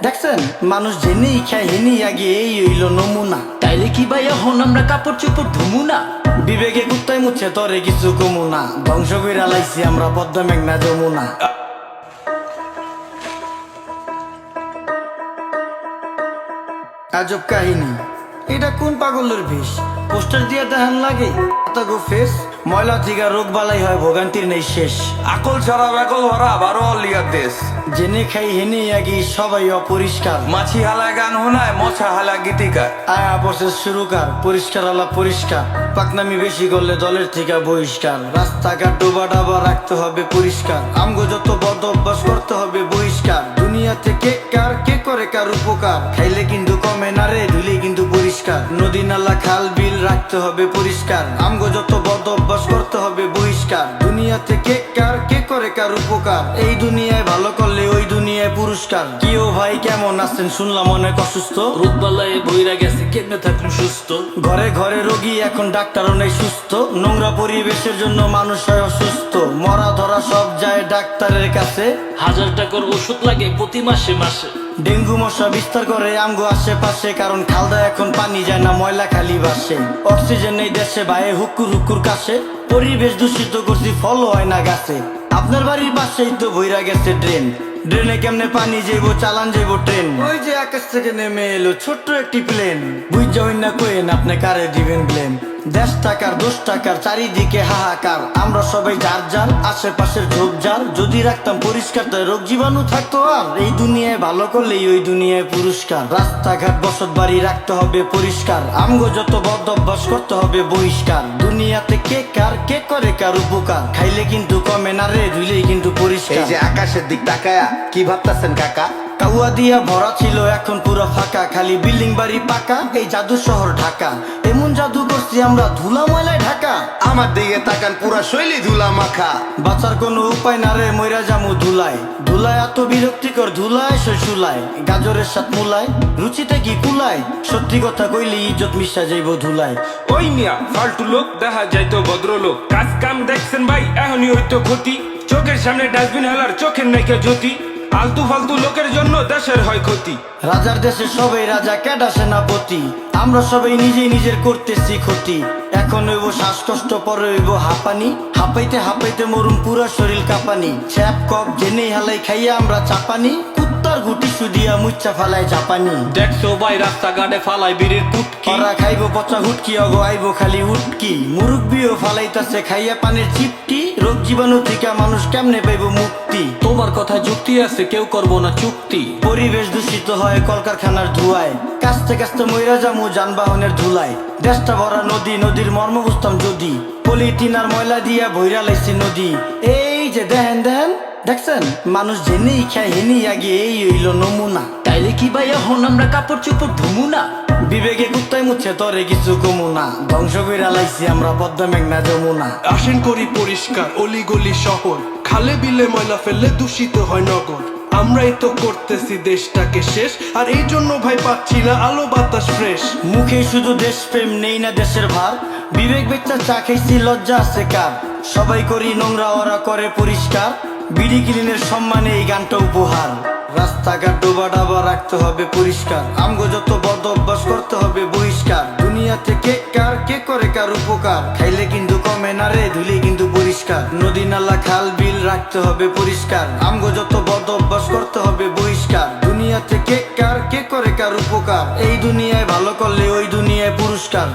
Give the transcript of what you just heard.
দেখছেন মানুষ জেনেই খায় হেনি আগে এই হইল নমুনা। তাইলে কি ভাই এখন আমরা কাপড় চোপড় ধুমু না? বিবেকে কুত্তায় মুচ্ছে তরে কিছু কমু না, ধ্বংস কইরা লাইছি আমরা পদ্মা মেঘনা যমুনা। আজব কাহিনী, এটা কোন পাগলের বেশ? পোস্টার দিয়ে দেখান লাগে গো ফেস, ময়লা থেকে রোগ বালাই হয় ভোগান্তির নেই শেষ। আকল ছাড়া বেকল ভরা 12 অলিয়ার দেশ। জেনে খাই হেনে আগে সবাই অপরিষ্কার, মাছি হালায় গান হোনায় মশা হালা গীতিকার। আয়া প্রসেস শুরু কার, পরিষ্কার আলা পরিষ্কার, পাকনামি বেশি করলে দলের থেকে বহিষ্কার। রাস্তাঘাট ডোবা ডাবা রাখতে হবে পরিষ্কার, আমগো যত বদ অভ্যাস করতে হবে বহিষ্কার। দুনিয়াতে কে কার কে করে কার উপকার, খাইলে কিন্তু কমে না রে ধুলে কিন্তু পরিষ্কার। নদী নালা খাল বিল রাখতে হবে পরিষ্কার, আমগো যত বদ অভ্যাস করতে হবে বহিষ্কার। দুনিয়াতে কে কার কে করে কার উপকার, এই দুনিয়ায় ভালো করলে ওই দুনিয়ায় পুরস্কার। কি ও ভাই কেমন আছেন, শুনলাম অনেক অসুস্থ। রোগ বালায় বইরা গেছে, কেমনে থাকুন সুস্থ? ঘরে ঘরে রোগী এখন ডাক্তারও নেই সুস্থ, নোংরা পরিবেশের জন্য মানুষ হয় অসুস্থ। মরা ধরা সব যায় ডাক্তারের কাছে, 1000 টাকার ওষুধ লাগে প্রতি মাসে মাসে। ডেঙ্গু মশা বিস্তার করে আমগো আশেপাশে, কারণ খালদা এখন পানি যায় না ময়লা খালি বাসে। অক্সিজেন নেই দেশে বাইরে হুকুর হুকুর কাছে, পরিবেশ দূষিত করছি ফল হয় না গাছে। আপনার বাড়ির পাশেই তো বইরা গেছে ড্রেন, ড্রেনে কেমনে পানি যাইবো চালান যাইবো ট্রেন। ওই যে আকাশ থেকে নেমে এলো ছোট্ট একটি প্লেন, বুঝা হই না কোয়েন আপনি কারে দিবেন ব্লেম। 10 টাকার 10 টাকার চারিদিকে হাহাকার, আমরা সবাই যার যার আশেপাশের ঝোপঝাড় যদি রাখতাম পরিষ্কার, তাই রোগ জীবাণু থাকতো আর। এই দুনিয়ায় ভালো করলেই ওই দুনিয়ায় পুরস্কার। রাস্তাঘাট বসত বাড়ি রাখতে হবে পরিষ্কার, আমগো যত বদ অভ্যাস করতে হবে বহিষ্কার। দুনিয়াতে কে কার কে করে কার উপকার, খাইলে কিন্তু কমে না রে ধুইলেই কিন্তু পরিষ্কার। এই যে আকাশের দিক তাকায়া কি ভাবতাছেন কাকা? কাউয়া দিয়া ভরা ছিল এখন পুরো ফাঁকা, খালি বিল্ডিং বাড়ি পাকা, এই জাদু শহর ঢাকা। এমন জাদু করছি আমরা ধুলা ময়লায় ঢাকা। আমার দিকে তাকান পুরা শৈলী ধুলা মাখা। বাঁচার কোনো উপায় না রে মইরা জামু ধুলায়, ধুলায় এত বিরক্তিকর ধুলায় শৈশুলায়। গাজরের সাথ মুলায় রুচিতে কি কুলায়, সত্যি কথা কইলি ইজ্জত মিশা যাইব ধুলায়। ওই মিয়া ফালতু লোক দেখা যাইতো ভদ্রলোক, কাজ কাম দেখছেন ভাই এখনই হইতো ক্ষতি। চোখের সামনে ডাস্টবিন হেলার চোখের নাইকে জ্যোতি, আলতু ফালতু লোকের জন্য দেশের হয় ক্ষতি। রাজার দেশে সবাই রাজা কেডা সেনাপতি, আমরা সবাই নিজেই নিজের করতেছি ক্ষতি। এখন হইব শ্বাসকষ্ট পরে হইব হাঁপানি, হাঁপাইতে হাঁপাইতে মরুম পুরা শরীর কাঁপানি। ছ্যাপ কপ জেনেই হালাই খাইয়া আমরা চাপানি, কুত্তার গুটি সুদিয়া মুচ্চা ফালায় জাপানি। দেখছো ভাই রাস্তাঘাটে ফালাই বিড়ির কুটকি, ওরা খাইব পচা হুটকি অগো আইব খালি উটকি। মুরব্বিও ফালাইতাছে খাইয়া পানের চিপটি, রোগ জীবাণু থেকে মানুষ কেমনে পাইব মুক্তি। তোমার কথা যুক্তি আছে, কেউ করবো না চুক্তি। পরিবেশ দূষিত হয় কলকারখানার ধুয়ায়, কাস্তে কাস্তে মইরা জামু যানবাহনের ধুলায়। দেশটা ভরা নদী, নদীর মর্ম বুঝতাম যদি, পলিথিন আর ময়লা দিয়া ভইরা লাইছি নদী। এই যে দেখেন দেখেন দেখছেন মানুষ জেনেই খায় হেনি আগে এই হইল নমুনা। তাইলে কি ভাই এখন আমরা কাপড় চোপড় ধুমু না? বিবেকে কুত্তায় মুচ্ছে তরে কিছু কমু না, ধ্বংস কইরা লাইছি আমরা পদ্মা মেঘনা যমুনা। আসেন করি পরিষ্কার অলিগলি শহর, খালে বিলে ময়লা ফেললে দূষিত হয় নগর। আমরাই তো করতেছি দেশটাকে শেষ, আর এই জন্য ভাই পাচ্ছি না আলো বাতাস ফ্রেশ। মুখে শুধু দেশপ্রেম নেই না দেশের ভার, বিবেক বেচা চা খাইছি লজ্জা আছে কার। সবাই করি নোংরা ওরা করে পরিষ্কার, বিডি ক্লিনের সম্মানে এই গানটা উপহার। রাস্তাঘাট ডোবা ডাবা রাখতে হবে পরিষ্কার, আমগো যত বদ অভ্যাস করতে হবে বহিষ্কার। দুনিয়াতে কে কার কে করে কার উপকার, খাইলে কিন্তু কমে না রে ধুলে কিন্তু পরিষ্কার। নদী নালা খাল বিল রাখতে হবে পরিষ্কার, আমগো যত বদ অভ্যাস করতে হবে বহিষ্কার। দুনিয়াতে কে কার কে করে কার উপকার, এই দুনিয়ায় ভালো করলে ওই দুনিয়ায় পুরস্কার।